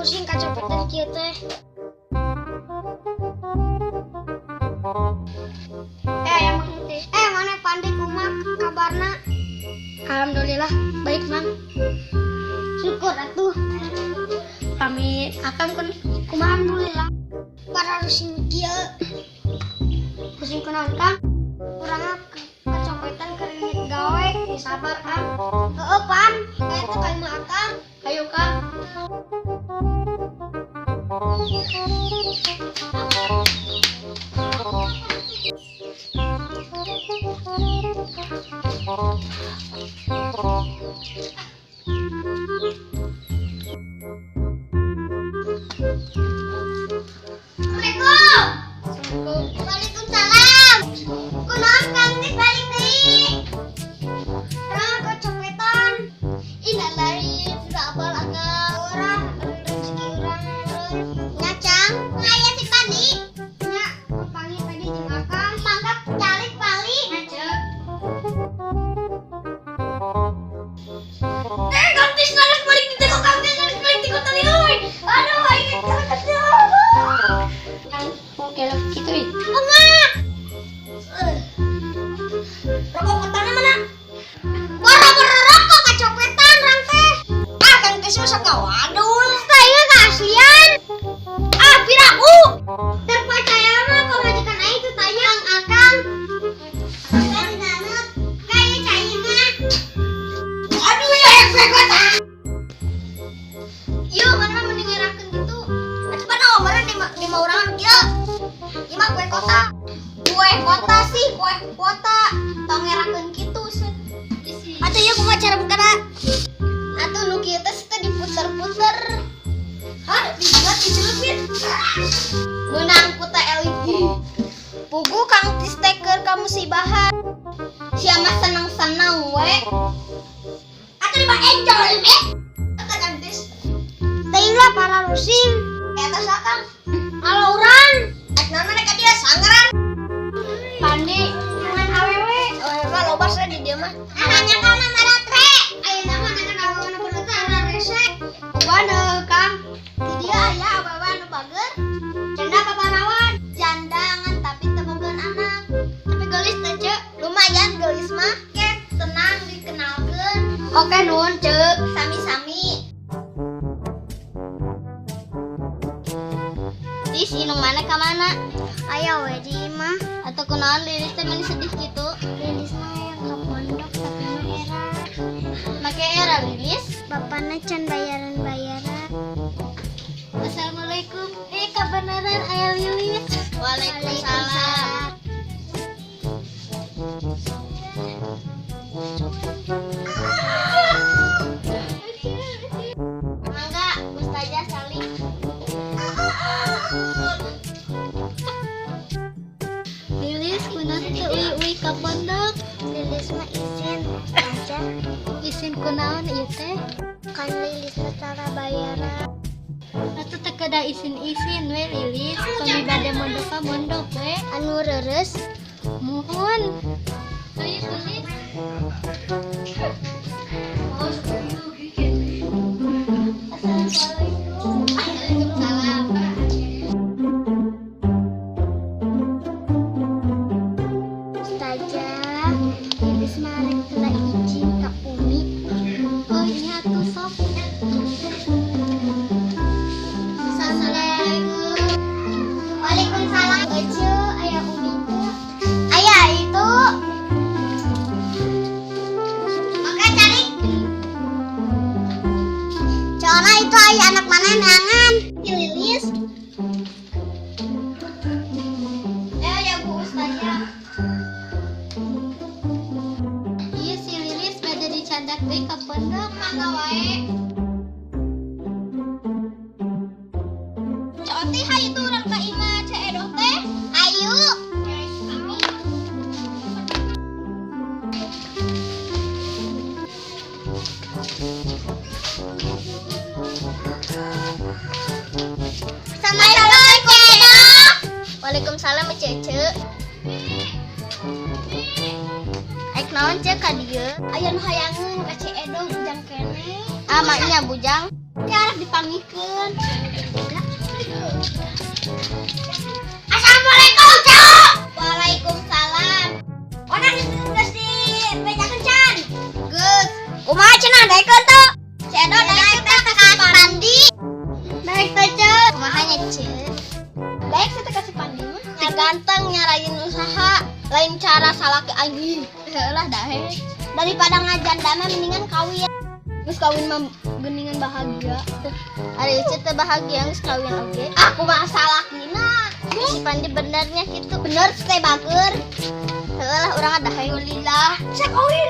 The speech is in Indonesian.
pusing kacopetan kieu teh. Mana Pandi kumaha kabarna? Alhamdulillah baik Mang. Syukur atuh. Kami akan kumaha alhamdulillah. Para rusing kieu. Pusing kunaon Kang? Urang kacopetan keur gawe, sabar Kang. Heueuh Pan, eta ka imah Akang. Ayo Kang. Waalaikumsalam. Kunaon Kang teh balik deui? Urang kacopetan. Ina lain sudah apal Akang. Urang rezeki urang nyacang. Ngaya si Pandi. Nya, panggil tadi jeung Akang. Mangga calik pali. Ngajak. Kang Tis naras balik di teko Kang Tis naras balik di kota ni euy. Aduh, aing kata. Kalau gitu ih. Oma. Rokok kotana mana? Boro-boro rokok kacopetan rang teh. Ah, Kang Tis mah sok ngawadul. Tah ieu keaslian. Ah, piraku. Terpercaya mah ka majikan aing teh tanya ang Akang. Kan banget. Kayak cai mah. Aduh, ya efek kota. Ieu mana mending ngerakeun gitu. Atuh pana omeureun di mah urang kieu. Ima kue kota. Kue kota sih, kue kota. Tong ngerakeun kitu sih. Atuh ieu kumaha cara bukana? Atuh nu kieu teh diputer-puter. Hah, dibuat dicelupin. Meunang ku teh LED. Pugu Kang Tis teh keur ka musibahan. Sia mah seneng-seneng we. Atuh di mah enjoy me. Kata Kang Tis. Teuing lah para rusing. Eta sakang. Alauran. Nah, mereka dia sangeran. Pandi main awewe. Oh, mah loba saya di dia mah. Hanya kana maratre. Ayeuna mah dengan awewe bener ara resek. Wana Kang. Di dia aya awewe anu bager. Janda babarawan, jandangan tapi teu bogaan anak. Tapi geulis teh, Ceu. Lumayan geulis mah. Kek tenang dikenalkeun. Oke nuhun Ceuk. Sami-sami. Tis inung mana ka mana? Aya we di imah. Atau kunaon Lilis teh meni sedih gitu? Lilis mah yang ka pondok tapi mah era. Make era Lilis. Bapana can bayaran-bayaran. Assalamualaikum. Kebenaran aya Lilis. Waalaikumsalam. Mangga, Ustazah Salim. Lilis kunaon teh uwi-uwi ka pondok? Lilis mah izin aja. Isin kunaon ieu teh? Kan Lilis mah cara bayaran. Atuh teh kada isin-isin we Lilis. Kami bade mondok ka mondok we. Anu reures. Muhun. Ayo Lilis. Waalaikumsalam. Ustazah, Lilis mah rek teu izin ka Umi. Oh iya tuh sok. Assalamualaikum. Waalaikumsalam. Ece, aya Umi teh. Aya itu. Oke, cari. Coba itu aya anak mana neangan? Lilis. Ya Bu Ustazah. Iya si Lilis bade dicandak deui ka pondok. Mangga wae. Cok teh hayu tuh urang ka imah Cee Edoh teh. Ayu. Assalamualaikum Cee Edoh. Waalaikumsalam Cece. Aik naon Cek ka dieu? Aya nu hayangeun ka Cee Edoh bujang kene. Ah maknya bujang. Cara dipanggilkan. Assalamualaikum, Cok. Waalaikumsalam. Orang geus di beja kencan. Geus. Kumaha cenah daekeun tuh? Cedo daek teh ka si Pandi. Daek teh, Cok. Kumaha nya, Cek? Daek teh ka si Pandi mah. Nya ganteng nyarain usaha, lain cara salaki anjing. Heulah daek. Daripada ngajanda mah mendingan kawin. Geus kawin mah geuningan bahagia. Ari Ece teh bahagia geus kawin oge. Aku mah salakina. Si Pandi benernya gitu. Bener teh bager. Heulah urang ada alhamdulillah. Cek kawin.